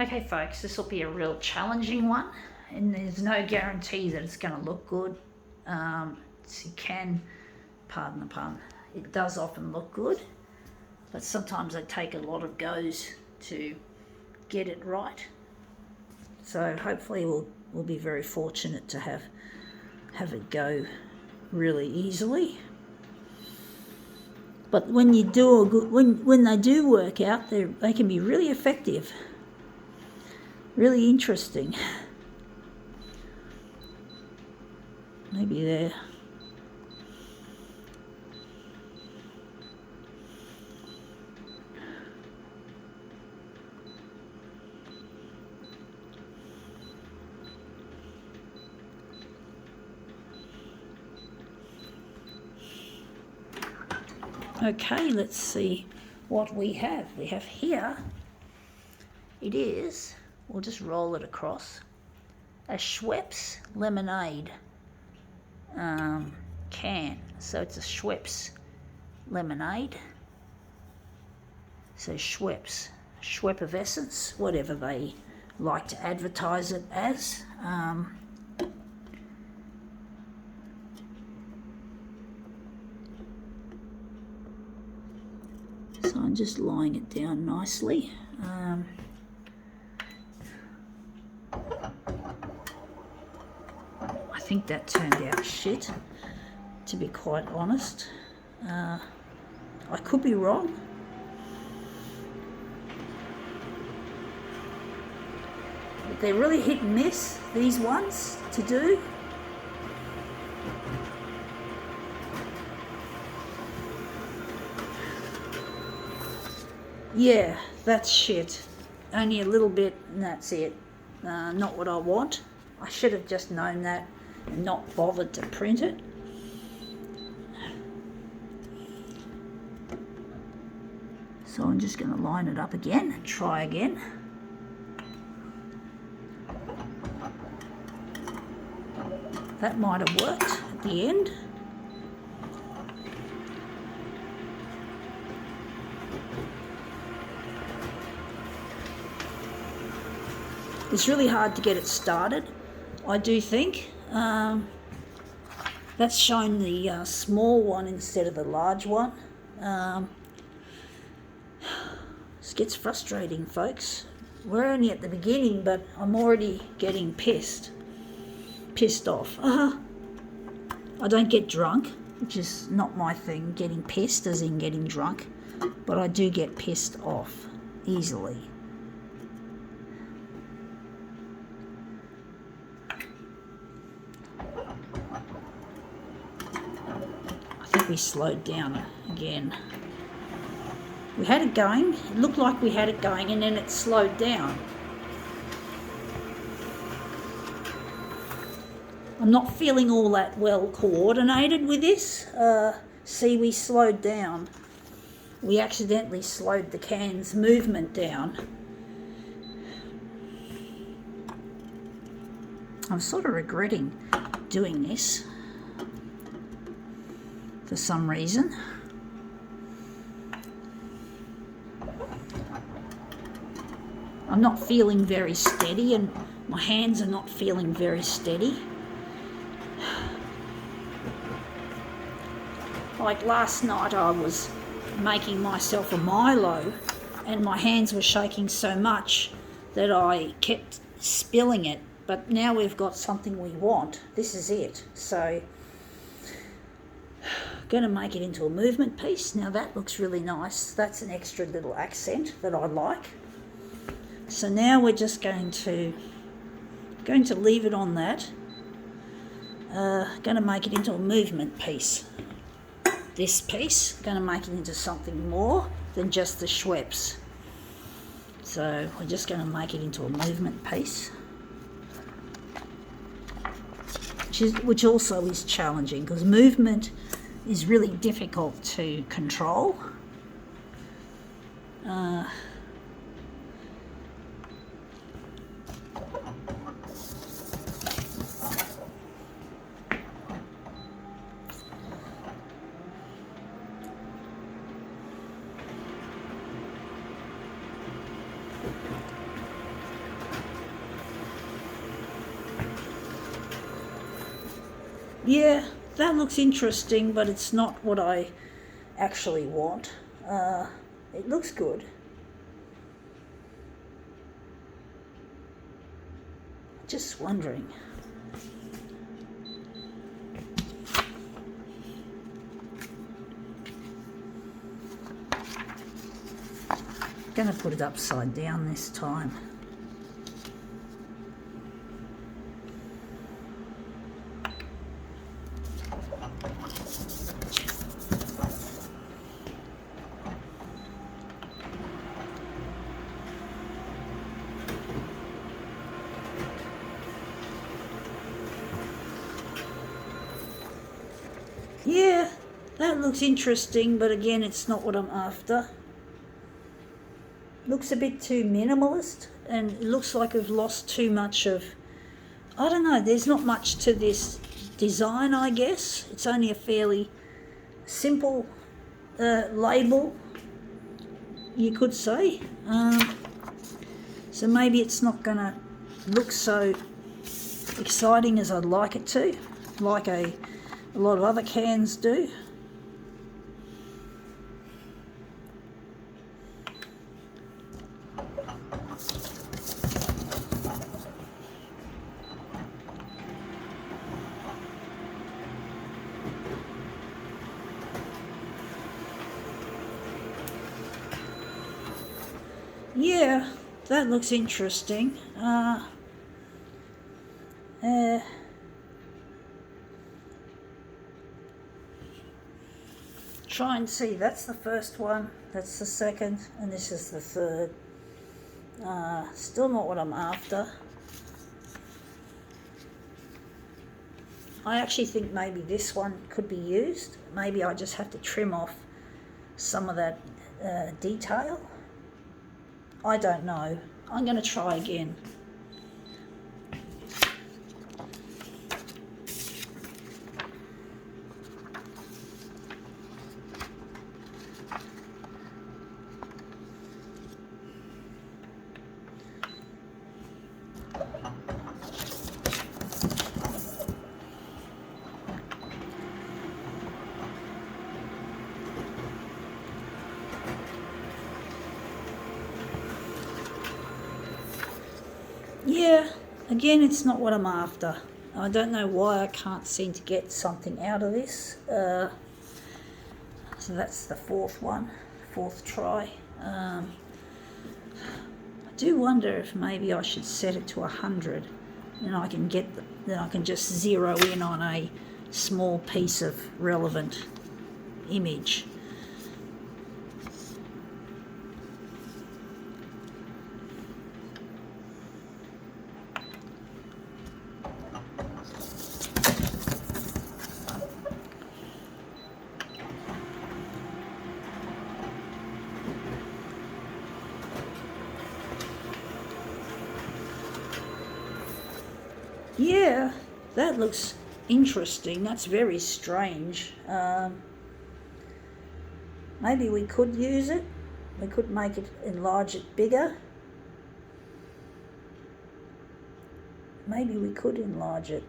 Okay folks, this will be a real challenging one, and there's no guarantee that it's going to look good. It can, pardon the pun, it does often look good, but sometimes they take a lot of goes to get it right. So hopefully we'll be very fortunate to have it go really easily. But when you do when they do work out, they can be really effective, really interesting. Maybe there. Okay, let's see what we have. We have here, it is, we'll just roll it across, a Schweppes lemonade can. So it's a Schweppes lemonade. So Schweppes, Schweppevescence, whatever they like to advertise it as. So I'm just laying it down nicely. I think that turned out shit, to be quite honest. I could be wrong. But they're really hit and miss, these ones, to do. Yeah, that's shit. Only a little bit and that's it. Not what I want. I should have just known that and not bothered to print it. So I'm just going to line it up again and try again. That might have worked at the end. It's really hard to get it started, I do think. That's shown the small one instead of the large one. This gets frustrating, folks. We're only at the beginning, but I'm already getting pissed off. I don't get drunk, which is not my thing, getting pissed as in getting drunk, but I do get pissed off easily. We slowed down again. We had it going, it looked like we had it going, and then it slowed down. I'm not feeling all that well coordinated with this. See, we slowed down. We accidentally slowed the can's movement down. I'm sort of regretting doing this for some reason. I'm not feeling very steady and my hands are not feeling very steady. Like last night I was making myself a Milo and my hands were shaking so much that I kept spilling it, but now we've got something we want. This is it. So going to make it into a movement piece. Now that looks really nice. That's an extra little accent that I like. So now we're just going to leave it on that. Going to make it into a movement piece. This piece, going to make it into something more than just the Schweppes. So we're just going to make it into a movement piece, which also is challenging because movement is really difficult to control. Yeah, that looks interesting, but it's not what I actually want. It looks good. Just wondering. Gonna put it upside down this time. Yeah, that looks interesting, but again, it's not what I'm after. Looks a bit too minimalist, and it looks like we've lost too much of, I don't know, there's not much to this design, I guess. It's only a fairly simple label, you could say. So maybe it's not going to look so exciting as I'd like it to, like a lot of other cans do. Yeah, that looks interesting. Try and see, that's the first one, that's the second, and this is the third. Still not what I'm after. I actually think maybe this one could be used. Maybe I just have to trim off some of that detail. I don't know. I'm going to try again. Yeah, again, it's not what I'm after. I don't know why I can't seem to get something out of this. So that's the fourth try. I do wonder if maybe I should set it to 100, and I can then I can just zero in on a small piece of relevant image. Yeah, that looks interesting. That's very strange. Maybe we could use it. We could make it, enlarge it bigger. Maybe we could enlarge it.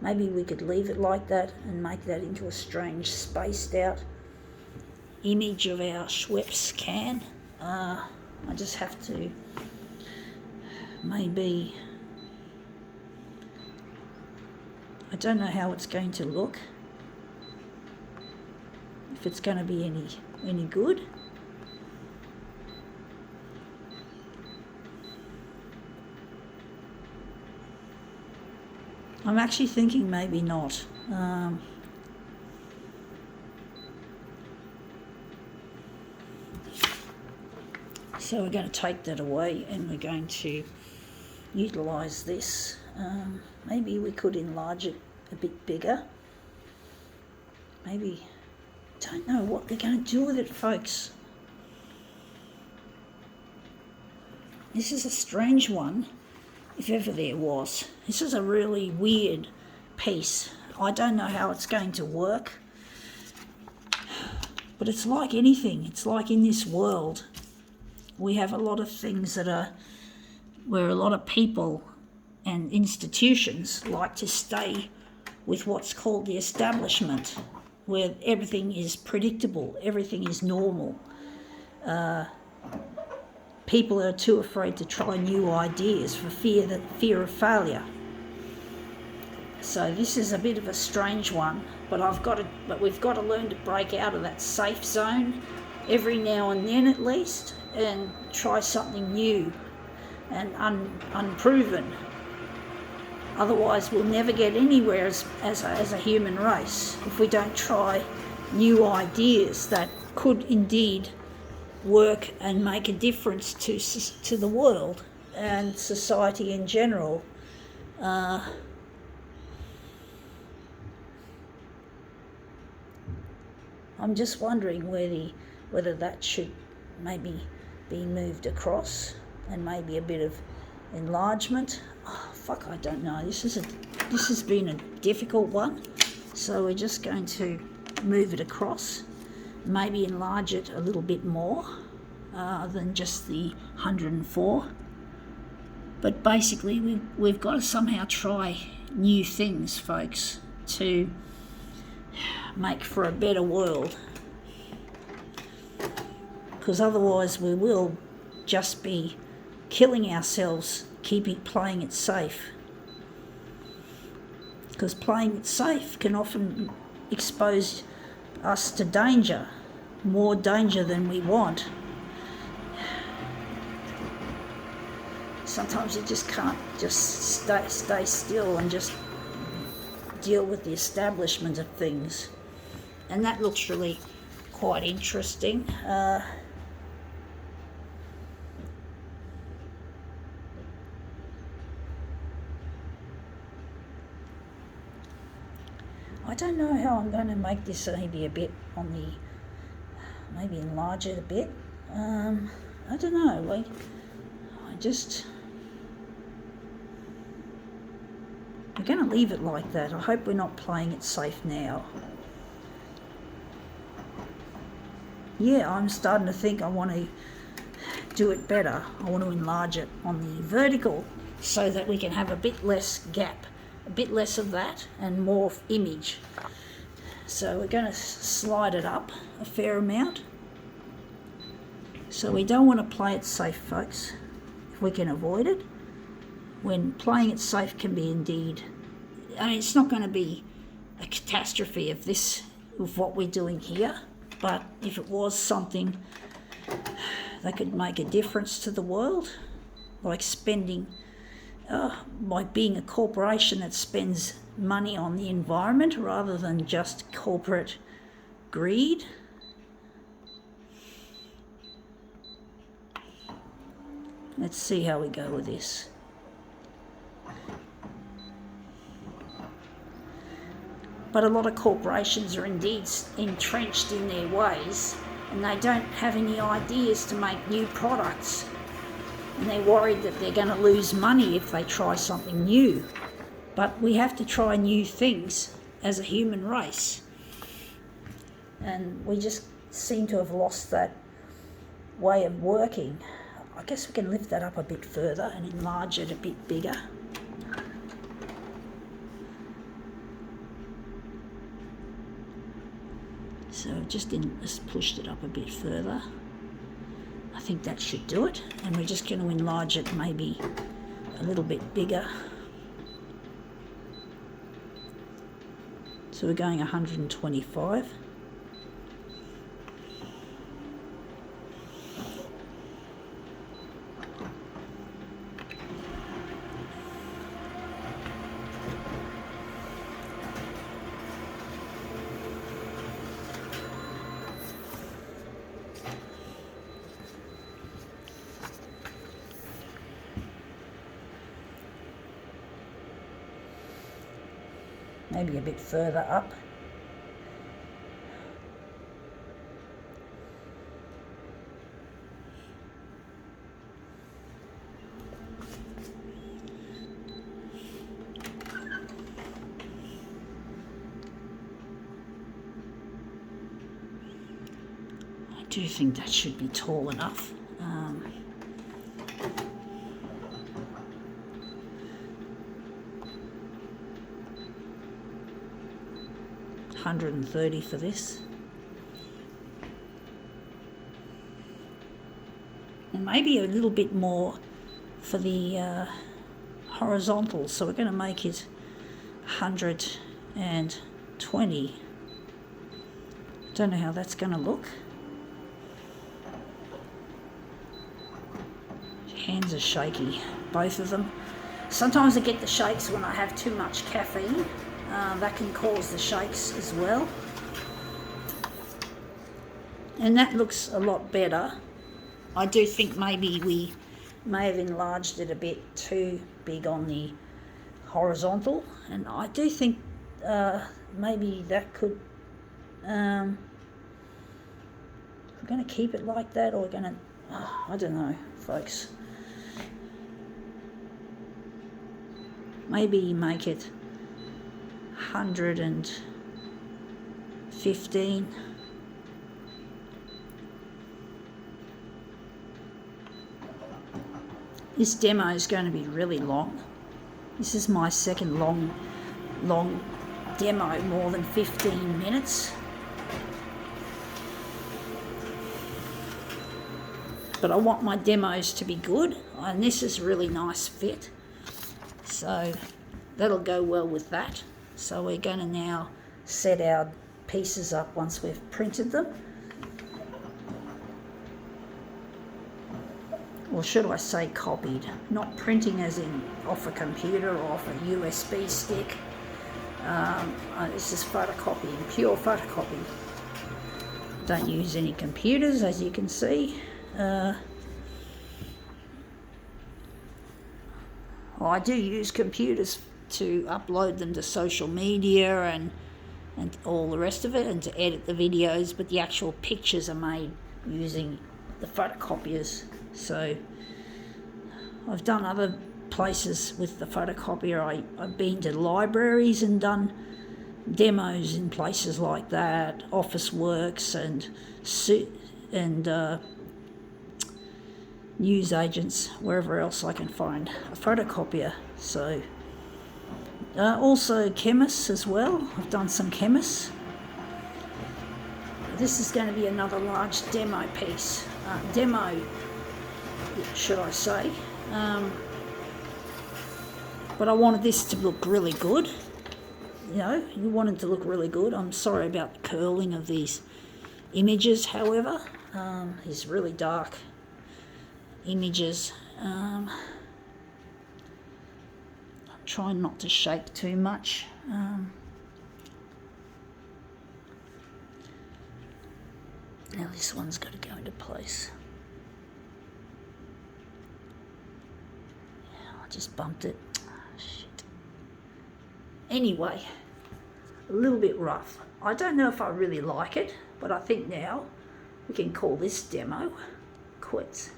Maybe we could leave it like that and make that into a strange spaced out image of our Schweppes can. I just have to maybe, I don't know how it's going to look, if it's going to be any good. I'm actually thinking maybe not. So we're going to take that away and we're going to utilise this. Maybe we could enlarge it a bit bigger. Maybe, don't know what they're going to do with it, folks. This is a strange one, if ever there was. This is a really weird piece. I don't know how it's going to work, but it's like anything. It's like in this world, we have a lot of things that are, where a lot of people and institutions like to stay with what's called the establishment, where everything is predictable, everything is normal. People are too afraid to try new ideas for fear of failure. So this is a bit of a strange one, but we've got to learn to break out of that safe zone every now and then at least, and try something new and unproven. Otherwise, we'll never get anywhere as a human race if we don't try new ideas that could indeed work and make a difference to the world and society in general. I'm just wondering whether that should maybe be moved across, and maybe a bit of enlargement. I don't know. This has been a difficult one, so we're just going to move it across, maybe enlarge it a little bit more than just the 104. But basically, we've got to somehow try new things, folks, to make for a better world, because otherwise we will just be killing ourselves, playing it safe, because playing it safe can often expose us to danger, more danger than we want. Sometimes you just can't just stay still and just deal with the establishment of things. And that looks really quite interesting. I don't know how I'm going to make this maybe a bit maybe enlarge it a bit. I don't know, we're going to leave it like that. I hope we're not playing it safe now. Yeah, I'm starting to think I want to do it better. I want to enlarge it on the vertical so that we can have a bit less gap, a bit less of that and more image. So we're going to slide it up a fair amount. So we don't want to play it safe, folks, if we can avoid it. When playing it safe can be indeed, it's not going to be a catastrophe of what we're doing here, but if it was something that could make a difference to the world, like by being a corporation that spends money on the environment rather than just corporate greed. Let's see how we go with this. But a lot of corporations are indeed entrenched in their ways, and they don't have any ideas to make new products. And they're worried that they're going to lose money if they try something new. But we have to try new things as a human race. And we just seem to have lost that way of working. I guess we can lift that up a bit further and enlarge it a bit bigger. So just pushed it up a bit further. I think that should do it. And we're just going to enlarge it maybe a little bit bigger. So we're going 125. Maybe a bit further up. I do think that should be tall enough. 130 for this. And maybe a little bit more for the horizontal, so we're going to make it 120. Don't know how that's going to look. Hands are shaky, both of them. Sometimes I get the shakes when I have too much caffeine. That can cause the shakes as well. And that looks a lot better. I do think maybe we may have enlarged it a bit too big on the horizontal, and I do think maybe that could, we're going to keep it like that, or we're going to, I don't know, folks. Maybe make it 115. This demo is going to be really long. This is my second long demo, more than 15 minutes. But I want my demos to be good, and this is a really nice fit. So that'll go well with that. So we're going to now set our pieces up once we've printed them. Or should I say copied, not printing as in off a computer or off a USB stick. This is photocopying, pure photocopy. Don't use any computers, as you can see. Well, I do use computers to upload them to social media and all the rest of it, and to edit the videos, but the actual pictures are made using the photocopiers. So I've done other places with the photocopier. I've been to libraries and done demos in places like that, Officeworks and news agents, wherever else I can find a photocopier. So also chemists as well. I've done some chemists. This is going to be another large demo piece. Should I say. But I wanted this to look really good. You know, you want it to look really good. I'm sorry about the curling of these images, however. These really dark images. I'm trying not to shake too much. Now this one's got to go into place. I just bumped it. Shit. Anyway, a little bit rough. I don't know if I really like it, but I think now we can call this demo quits.